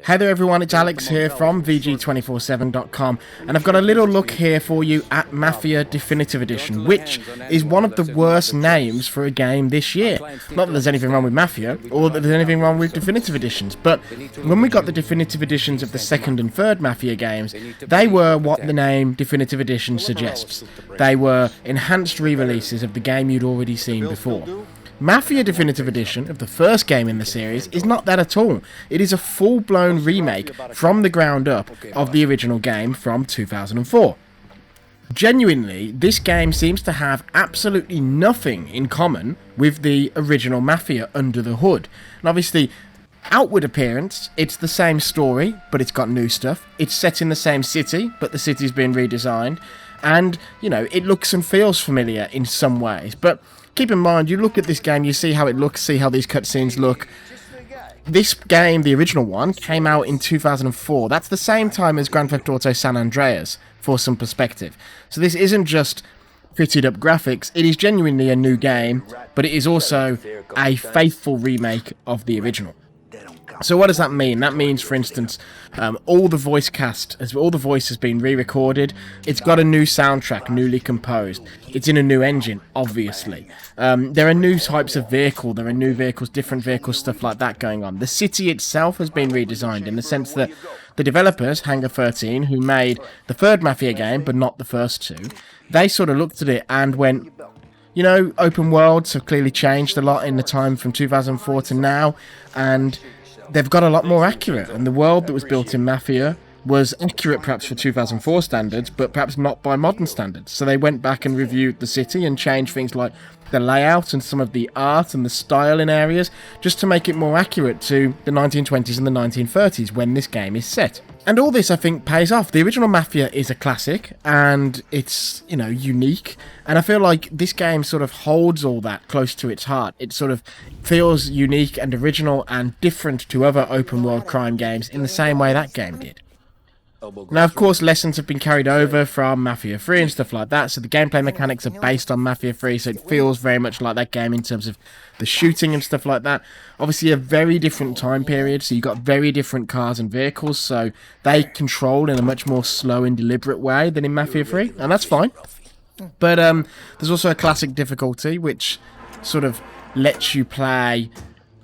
Hey there everyone, it's Alex here from VG247.com, and I've got a little look here for you at Mafia Definitive Edition, which is one of the worst names for a game this year. Not that there's anything wrong with Mafia, or that there's anything wrong with Definitive Editions, but when we got the Definitive Editions of the second and third Mafia games, they were what the name Definitive Edition suggests. They were enhanced re-releases of the game you'd already seen before. Mafia Definitive Edition of the first game in the series is not that at all. It is a full-blown remake from the ground up of the original game from 2004. Genuinely, this game seems to have absolutely nothing in common with the original Mafia under the hood. And obviously, outward appearance, it's the same story, but it's got new stuff. It's set in the same city, but the city's been redesigned. And, you know, it looks and feels familiar in some ways, but keep in mind, you look at this game, you see how it looks, see how these cutscenes look. This game, the original one, came out in 2004. That's the same time as Grand Theft Auto San Andreas, for some perspective. So this isn't just fitted up graphics, it is genuinely a new game, but it is also a faithful remake of the original. So what does that mean? That means, for instance, all the voice has been re-recorded. It's got a new soundtrack, newly composed. It's in a new engine, obviously. There are new types of vehicle. There are new vehicles, different vehicles, stuff like that going on. The city itself has been redesigned in the sense that the developers, Hangar 13, who made the third Mafia game, but not the first two, they sort of looked at it and went, you know, open worlds have clearly changed a lot in the time from 2004 to now, and they've got a lot more accurate, and the world that was built in Mafia was accurate perhaps for 2004 standards, but perhaps not by modern standards. So they went back and reviewed the city and changed things like the layout and some of the art and the style in areas, just to make it more accurate to the 1920s and the 1930s when this game is set. And all this, I think, pays off. The original Mafia is a classic, and it's, you know, unique. And I feel like this game sort of holds all that close to its heart. It sort of feels unique and original and different to other open-world crime games in the same way that game did. Now, of course, lessons have been carried over from Mafia 3 and stuff like that, so the gameplay mechanics are based on Mafia 3, so it feels very much like that game in terms of the shooting and stuff like that. Obviously, a very different time period, so you've got very different cars and vehicles, so they control in a much more slow and deliberate way than in Mafia 3, and that's fine. But there's also a classic difficulty, which sort of lets you play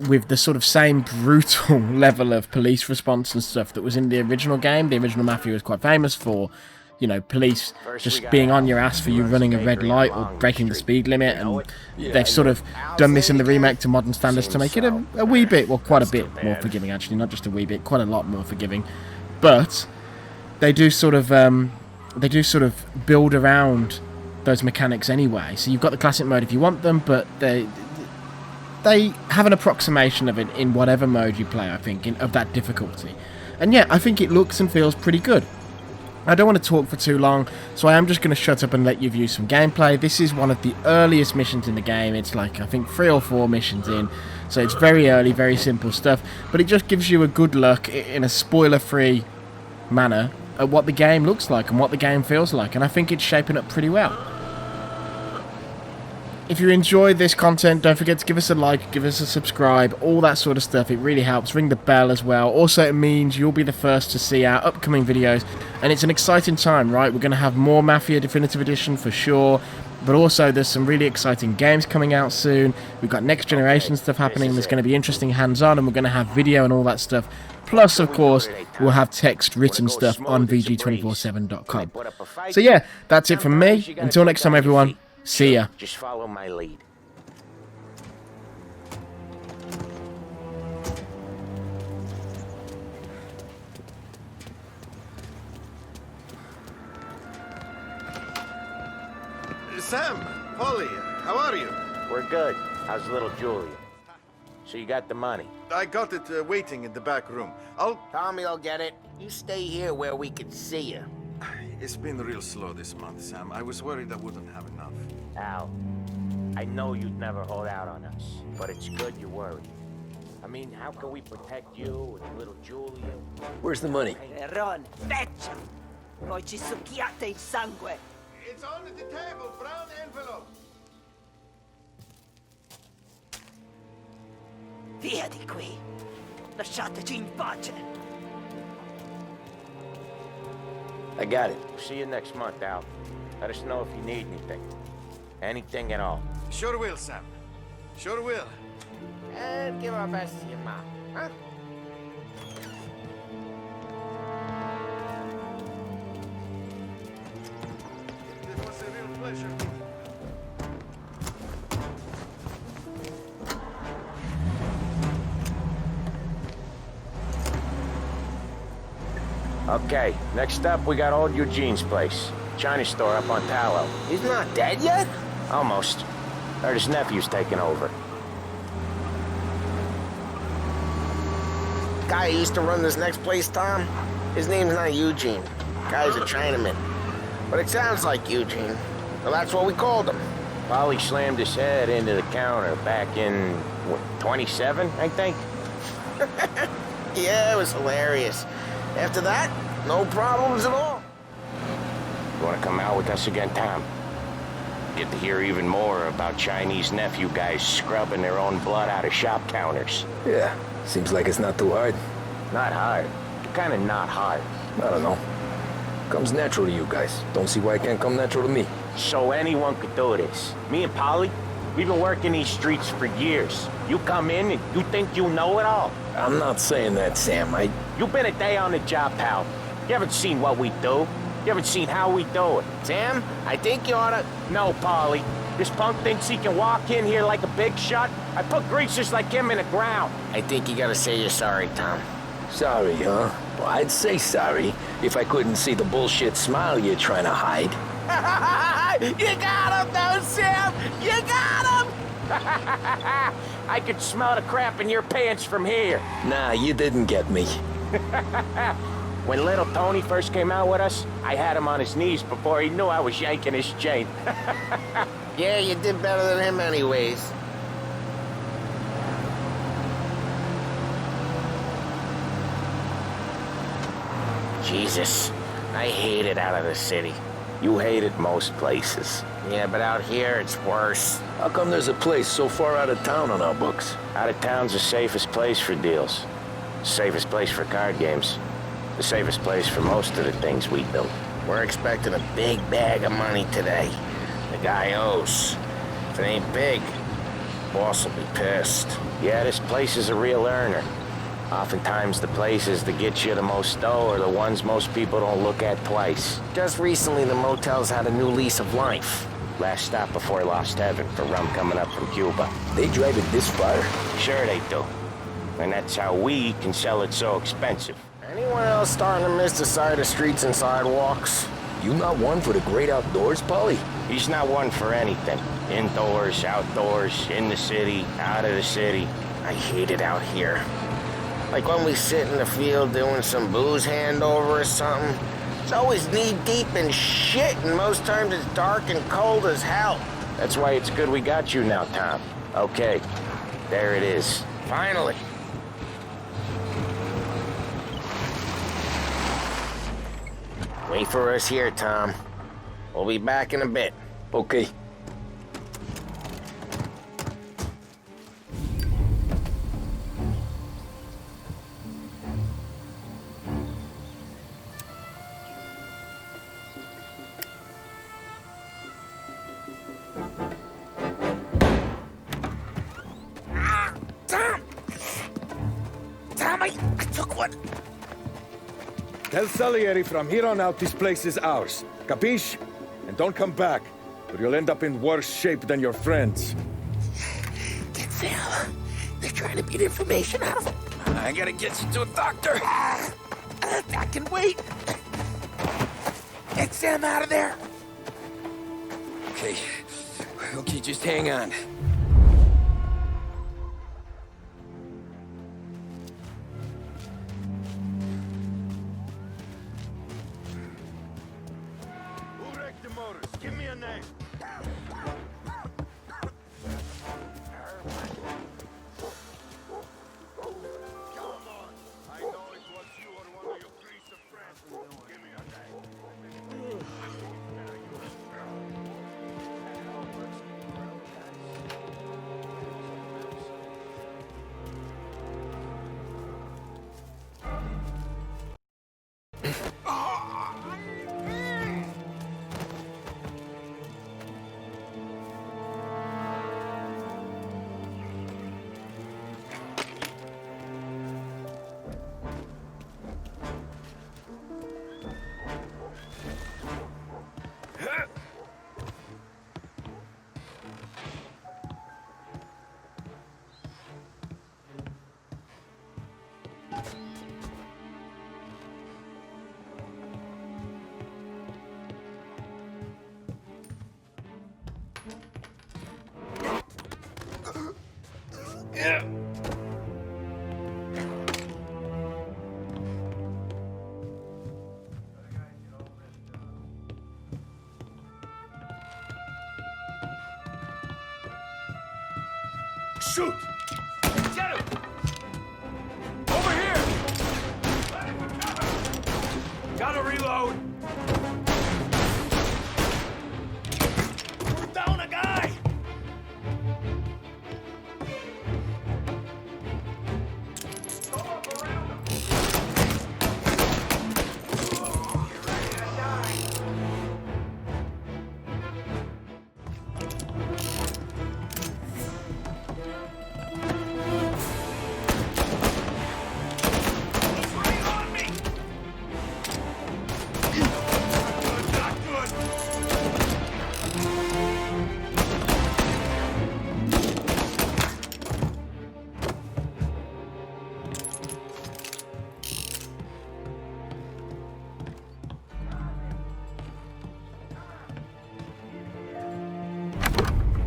with the sort of same brutal level of police response and stuff that was in the original game. The original Mafia was quite famous for, you know, police just being on your ass for you running a red light or breaking the speed limit, and they've sort of done this in the remake to modern standards to make it a wee bit, well, quite a bit more forgiving actually, not just a wee bit, quite a lot more forgiving. But they do sort of build around those mechanics anyway. So you've got the classic mode if you want them, but they have an approximation of it in whatever mode you play, I think, of that difficulty. And yeah, I think it looks and feels pretty good. I don't want to talk for too long, so I am just going to shut up and let you view some gameplay. This is one of the earliest missions in the game. It's like, I think, 3 or 4 missions in, so it's very early, very simple stuff, but it just gives you a good look in a spoiler-free manner at what the game looks like and what the game feels like, and I think it's shaping up pretty well. If you enjoyed this content, don't forget to give us a like, give us a subscribe, all that sort of stuff. It really helps. Ring the bell as well. Also, it means you'll be the first to see our upcoming videos. And it's an exciting time, right? We're going to have more Mafia Definitive Edition for sure. But also, there's some really exciting games coming out soon. We've got next generation stuff happening. There's going to be interesting hands-on, and we're going to have video and all that stuff. Plus, of course, we'll have text written stuff on VG247.com. So yeah, that's it from me. Until next time, everyone. See ya. Just follow my lead. Sam, Polly, how are you? We're good. How's little Julia? So you got the money? I got it waiting in the back room. Tommy will get it. You stay here where we can see you. It's been real slow this month, Sam. I was worried I wouldn't have enough. Al, I know you'd never hold out on us, but it's good you're worried. I mean, how can we protect you and little Julia? Where's the money? Ron, fetch! Poi ci succhiate il sangue! It's on the table, brown envelope. Via di qui! Lasciateci in pace. I got it. See you next month, Al. Let us know if you need anything. Anything at all. Sure will, Sam. Sure will. And give our best to your mom, huh? This was a real pleasure. Okay, next up we got old Eugene's place. China store up on Tallow. He's not dead yet? Almost. Heard his nephew's taking over. Guy who used to run this next place, Tom? His name's not Eugene. Guy's a Chinaman. But it sounds like Eugene. Well, that's what we called him. Polly slammed his head into the counter back in, what, 27, I think? Yeah, it was hilarious. After that, no problems at all. You wanna come out with us again, Tom? Get to hear even more about Chinese nephew guys scrubbing their own blood out of shop counters. Yeah, seems like it's not too hard. Not hard. Kinda not hard. I don't know. Comes natural to you guys. Don't see why it can't come natural to me. So anyone could do this. Me and Polly, we've been working these streets for years. You come in and you think you know it all. I'm not saying that, Sam. You've been a day on the job, pal. You haven't seen what we do. You haven't seen how we do it. Sam, I think you oughta... No, Polly. This punk thinks he can walk in here like a big shot. I put greasers like him in the ground. I think you gotta say you're sorry, Tom. Sorry, huh? Well, I'd say sorry if I couldn't see the bullshit smile you're trying to hide. You got him, though, Sam! You got him! I could smell the crap in your pants from here. Nah, you didn't get me. When little Tony first came out with us, I had him on his knees before he knew I was yanking his chain. Yeah, you did better than him anyways. Jesus, I hate it out of the city. You hate it most places. Yeah, but out here, it's worse. How come there's a place so far out of town on our books? Out of town's the safest place for deals. Safest place for card games. The safest place for most of the things we do. We're expecting a big bag of money today. The guy owes. If it ain't big, boss will be pissed. Yeah, this place is a real earner. Oftentimes the places that get you the most dough are the ones most people don't look at twice. Just recently, the motel's had a new lease of life. Last stop before Lost Heaven for rum coming up from Cuba. They drive it this far? Sure they do. And that's how we can sell it so expensive. Anyone else starting to miss the side of streets and sidewalks? You not one for the great outdoors, Polly? He's not one for anything. Indoors, outdoors, in the city, out of the city. I hate it out here. Like when we sit in the field doing some booze handover or something. It's always knee-deep in shit, and most times it's dark and cold as hell. That's why it's good we got you now, Tom. Okay, there it is. Finally. Wait for us here, Tom. We'll be back in a bit. Okay. Tom, I took one. Tell Salieri from here on out this place is ours. Capiche? And don't come back, or you'll end up in worse shape than your friends. Get Sam. They're trying to beat information out of him. I gotta get you to a doctor. I can wait. Get Sam out of there. Okay. Okay, just hang on. Who wrecked the motors? Give me a name. Come on. I know it was you or one of your greasy friends. Give me a name. Shoot! Get him! Over here! Gotta reload! We're down a guy! Go up around him! You're ready to die! He's right on me! Not good!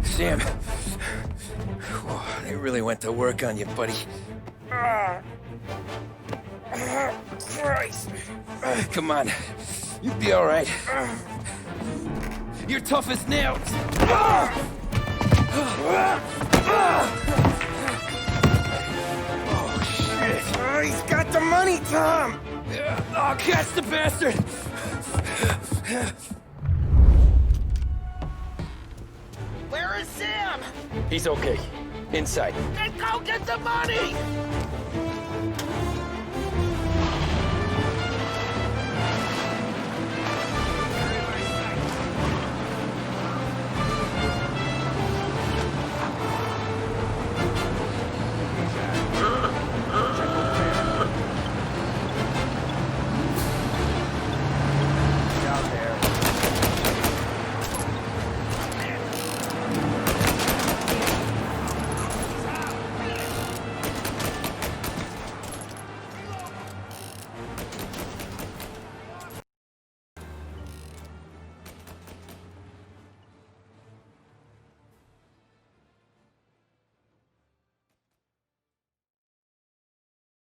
Sam. Whoa, they really went to work on you, buddy. Christ. Come on. You'll be all right. You're tough as nails. Oh, shit. He's got the money, Tom. Oh, catch the bastard. Where is Sam? He's okay. Inside. Then go get the money!